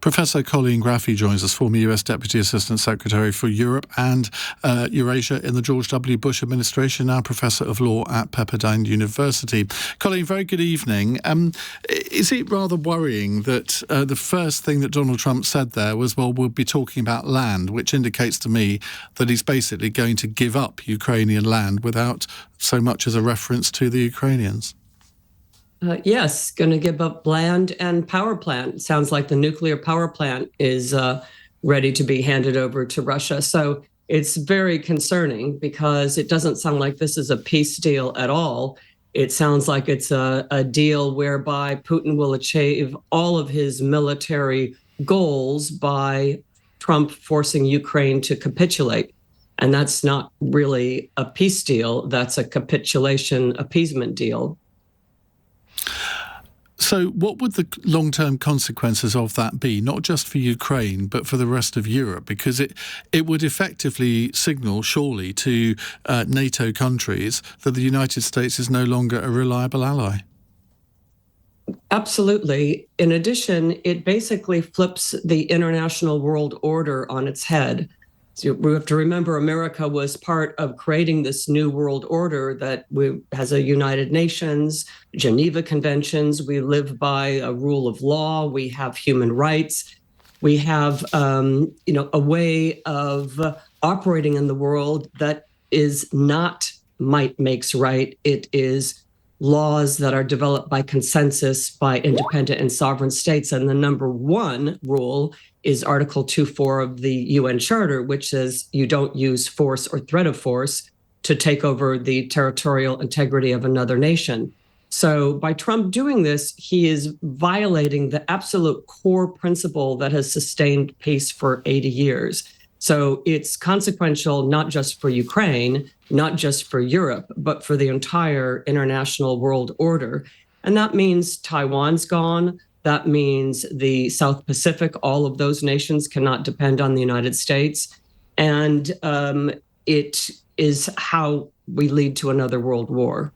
Professor Colleen Graffy joins us, former US Deputy Assistant Secretary for Europe and Eurasia in the George W. Bush administration, now Professor of Law at Pepperdine University. Colleen, very good evening. Is it rather worrying that the first thing that Donald Trump said there was, well, we'll be talking about land, which indicates to me that he's basically going to give up Ukrainian land without so much as a reference to the Ukrainians? Yes, going to give up land and power plant. Sounds like the nuclear power plant is ready to be handed over to Russia. So it's very concerning because it doesn't sound like this is a peace deal at all. It sounds like it's a deal whereby Putin will achieve all of his military goals by Trump forcing Ukraine to capitulate. And that's not really a peace deal. That's a capitulation appeasement deal. So what would the long-term consequences of that be, not just for Ukraine, but for the rest of Europe? Because it would effectively signal, surely, to NATO countries that the United States is no longer a reliable ally. Absolutely. In addition, it basically flips the international world order on its head. So we have to remember America was part of creating this new world order that has a United Nations, Geneva Conventions. We live by a rule of law. We have human rights. We have, a way of operating in the world that is not might makes right. It is laws that are developed by consensus by independent and sovereign states. And the number one rule is Article 2.4 of the UN Charter, which says you don't use force or threat of force to take over the territorial integrity of another nation. So by Trump doing this, he is violating the absolute core principle that has sustained peace for 80 years. So it's consequential not just for Ukraine, not just for Europe, but for the entire international world order. And that means Taiwan's gone. That means the South Pacific, all of those nations cannot depend on the United States. And it is how we lead to another world war.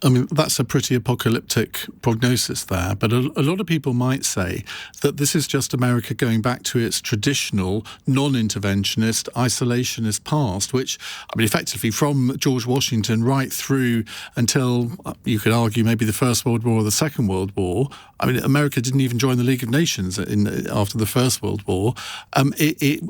I mean, that's a pretty apocalyptic prognosis there, but a lot of people might say that this is just America going back to its traditional non-interventionist, isolationist past, which, I mean, effectively from George Washington right through until, you could argue, maybe the First World War or the Second World War. I mean, America didn't even join the League of Nations after the First World War. It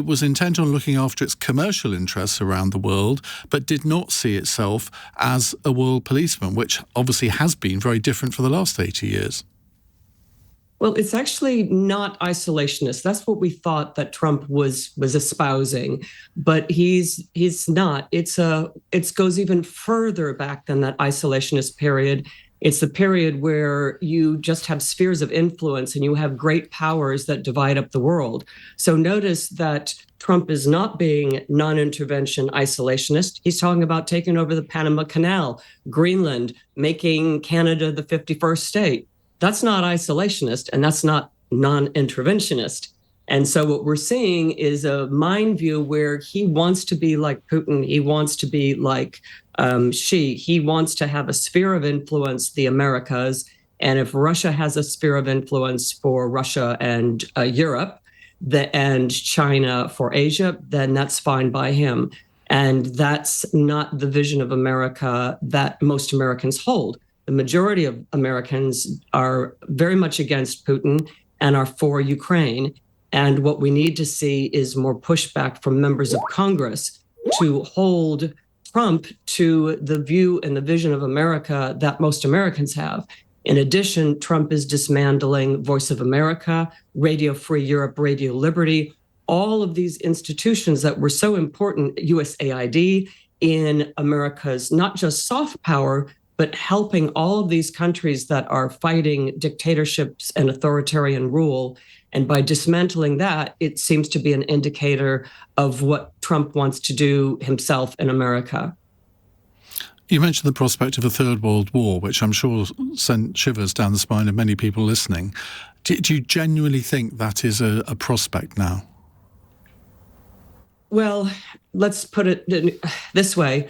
was intent on looking after its commercial interests around the world, but did not see itself as a world policeman, which obviously has been very different for the last 80 years. Well, it's actually not isolationist. That's what we thought that Trump was espousing, but he's not. It goes even further back than that isolationist period. It's the period where you just have spheres of influence and you have great powers that divide up the world. So notice that Trump is not being non-intervention isolationist. He's talking about taking over the Panama Canal, Greenland, making Canada the 51st state. That's not isolationist, and that's not non-interventionist. And so what we're seeing is a mind view where he wants to be like Putin. He wants to be like Xi. He wants to have a sphere of influence, the Americas. And if Russia has a sphere of influence for Russia and Europe, and China for Asia, then that's fine by him. And that's not the vision of America that most Americans hold. The majority of Americans are very much against Putin and are for Ukraine. And what we need to see is more pushback from members of Congress to hold Trump to the view and the vision of America that most Americans have. In addition, Trump is dismantling Voice of America, Radio Free Europe, Radio Liberty, all of these institutions that were so important, USAID, in America's not just soft power, but helping all of these countries that are fighting dictatorships and authoritarian rule. And by dismantling that, it seems to be an indicator of what Trump wants to do himself in America. You mentioned the prospect of a third world war, which I'm sure sent shivers down the spine of many people listening. Do you genuinely think that is a prospect now? Well, let's put it this way.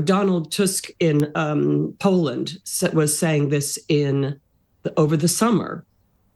Donald Tusk in Poland was saying this in over the summer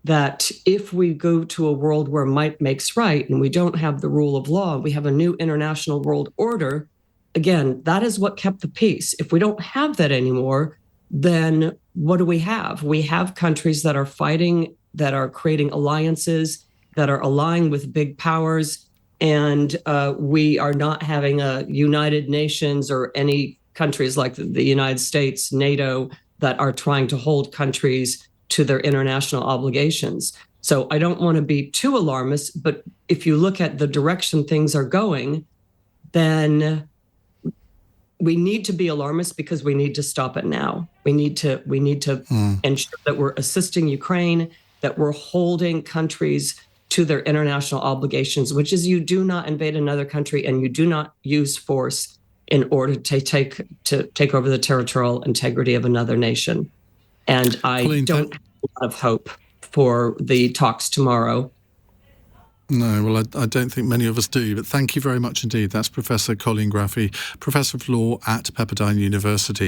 that if we go to a world where might makes right and we don't have the rule of law, we have a new international world order, again, that is what kept the peace. If we don't have that anymore, then what do we have? We have countries that are fighting, that are creating alliances, that are allying with big powers, and we are not having a United Nations or any countries like the United States, NATO, that are trying to hold countries to their international obligations. So I don't want to be too alarmist, but if you look at the direction things are going, then we need to be alarmist because we need to stop it now. We need to ensure that we're assisting Ukraine, that we're holding countries to their international obligations, which is you do not invade another country and you do not use force in order to take over the territorial integrity of another nation. And I don't have a lot of hope for the talks tomorrow. No, well, I don't think many of us do, but thank you very much indeed. That's Professor Colleen Graffy, Professor of Law at Pepperdine University.